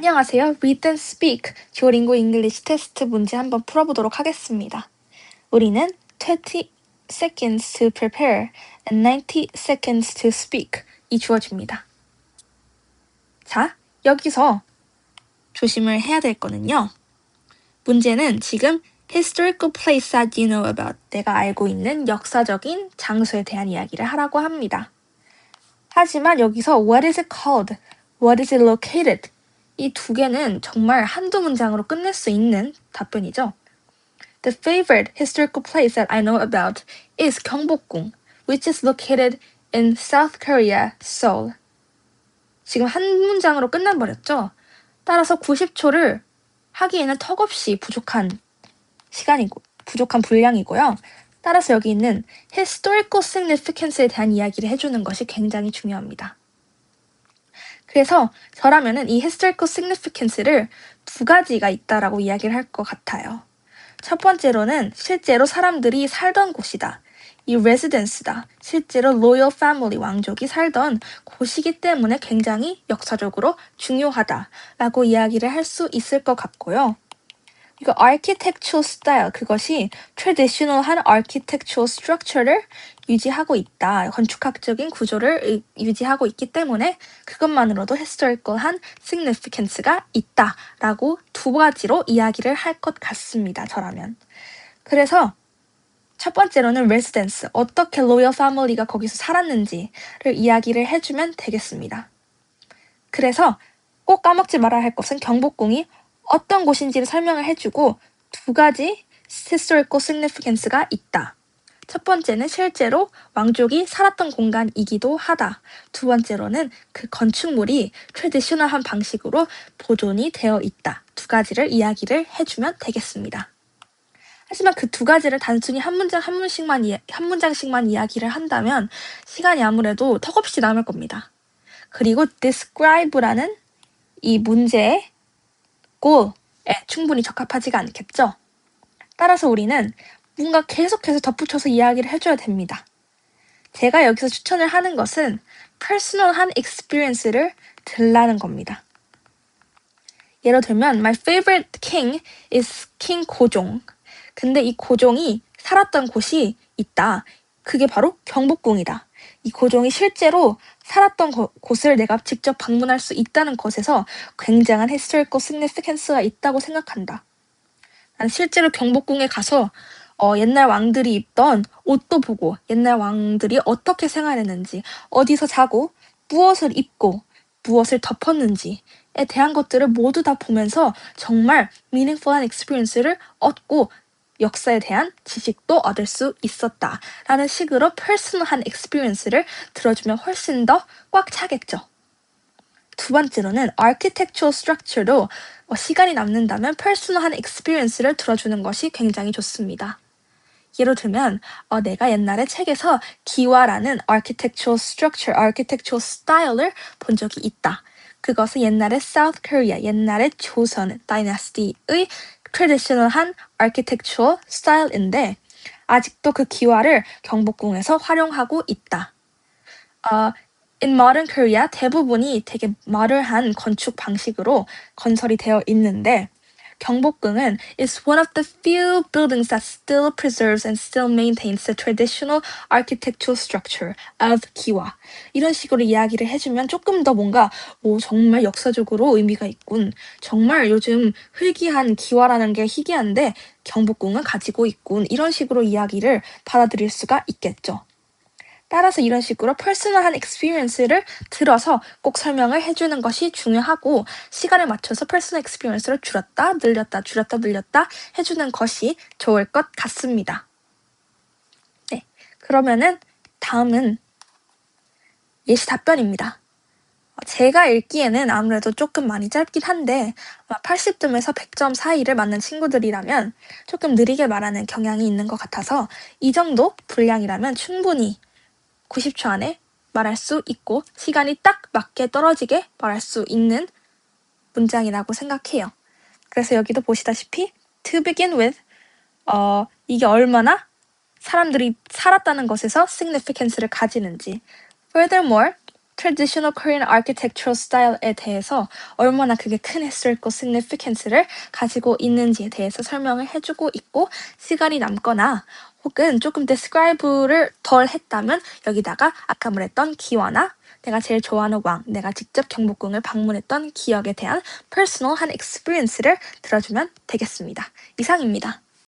안녕하세요. Read and Speak 듀오링고 잉글리시 테스트 문제 한번 풀어보도록 하겠습니다. 우리는 20 seconds to prepare and 90 seconds to speak 이 주어집니다. 자, 여기서 조심을 해야 될 거는요. 문제는 지금 historical place that you know about 내가 알고 있는 역사적인 장소에 대한 이야기를 하라고 합니다. 하지만 여기서 what is it called? What is it located? 이 두 개는 정말 한두 문장으로 끝낼 수 있는 답변이죠. The favorite historical place that I know about is 경복궁, which is located in South Korea, Seoul. 지금 한 문장으로 끝나버렸죠? 따라서 90초를 하기에는 턱없이 부족한 분량이고요. 따라서 여기 있는 historical significance에 대한 이야기를 해주는 것이 굉장히 중요합니다. 그래서 저라면은 이 historical significance를 두 가지가 있다라고 이야기를 할 것 같아요. 첫 번째로는 실제로 사람들이 살던 곳이다. 이 residence다. 실제로 royal family 왕족이 살던 곳이기 때문에 굉장히 역사적으로 중요하다라고 이야기를 할 수 있을 것 같고요. 이거 architectural style, 그것이 traditional한 architectural structure를 유지하고 있다. 건축학적인 구조를 유지하고 있기 때문에 그것만으로도 historical한 significance가 있다라고 두 가지로 이야기를 할 것 같습니다. 저라면. 그래서 첫 번째로는 residence, 어떻게 royal family가 거기서 살았는지를 이야기를 해주면 되겠습니다. 그래서 꼭 까먹지 말아야 할 것은 경복궁이 어떤 곳인지를 설명을 해주고 두 가지 historical significance가 있다. 첫 번째는 실제로 왕족이 살았던 공간이기도 하다. 두 번째로는 그 건축물이 트레디셔널한 방식으로 보존이 되어 있다. 두 가지를 이야기를 해주면 되겠습니다. 하지만 그 두 가지를 단순히 한 문장씩만 이야기를 한다면 시간이 아무래도 턱없이 남을 겁니다. 그리고 describe라는 이 문제의 goal에 충분히 적합하지가 않겠죠? 따라서 우리는 뭔가 계속해서 덧붙여서 이야기를 해줘야 됩니다. 제가 여기서 추천을 하는 것은 personal한 experience를 들라는 겁니다. 예를 들면 My favorite king is King 고종. 근데 이 고종이 살았던 곳이 있다. 그게 바로 경복궁이다. 이 고종이 실제로 살았던 곳을 내가 직접 방문할 수 있다는 것에서 굉장한 historical significance가 있다고 생각한다. 난 실제로 경복궁에 가서 옛날 왕들이 입던 옷도 보고 옛날 왕들이 어떻게 생활했는지, 어디서 자고, 무엇을 입고, 무엇을 덮었는지에 대한 것들을 모두 다 보면서 정말 meaningful한 experience를 얻고 역사에 대한 지식도 얻을 수 있었다. 라는 식으로 personal한 experience를 들어주면 훨씬 더 꽉 차겠죠. 두 번째로는 architectural structure도 시간이 남는다면 personal한 experience를 들어주는 것이 굉장히 좋습니다. 예를 들면 내가 옛날에 책에서 기와라는 architectural structure, architectural style을 본 적이 있다. 그것은 옛날에 South Korea, 옛날에 조선 다이너스티의 traditional한 architectural style인데 아직도 그 기와를 경복궁에서 활용하고 있다. In modern Korea 대부분이 되게 modern한 건축 방식으로 건설이 되어 있는데 경복궁은 is one of the few buildings that still preserves and still maintains the traditional architectural structure of 기와. 이런 식으로 이야기를 해주면 조금 더 뭔가 정말 역사적으로 의미가 있군. 정말 요즘 희귀한 기와라는 게 희귀한데 경복궁은 가지고 있군. 이런 식으로 이야기를 받아들일 수가 있겠죠. 따라서 이런 식으로 personal한 experience를 들어서 꼭 설명을 해주는 것이 중요하고 시간에 맞춰서 personal experience를 줄였다, 늘렸다 해주는 것이 좋을 것 같습니다. 네, 그러면은 다음은 예시 답변입니다. 제가 읽기에는 아무래도 조금 많이 짧긴 한데 80점에서 100점 사이를 맞는 친구들이라면 조금 느리게 말하는 경향이 있는 것 같아서 이 정도 분량이라면 충분히 90초 안에 말할 수 있고 시간이 딱 맞게 떨어지게 말할 수 있는 문장이라고 생각해요. 그래서 여기도 보시다시피 to begin with 이게 얼마나 사람들이 살았다는 것에서 significance를 가지는지 Furthermore, traditional Korean architectural style에 대해서 얼마나 그게 큰 historical significance를 가지고 있는지에 대해서 설명을 해주고 있고, 시간이 남거나 혹은 조금 describe를 덜 했다면 여기다가 아까 말했던 기와나 내가 제일 좋아하는 왕, 내가 직접 경복궁을 방문했던 기억에 대한 personal한 experience를 들어주면 되겠습니다. 이상입니다.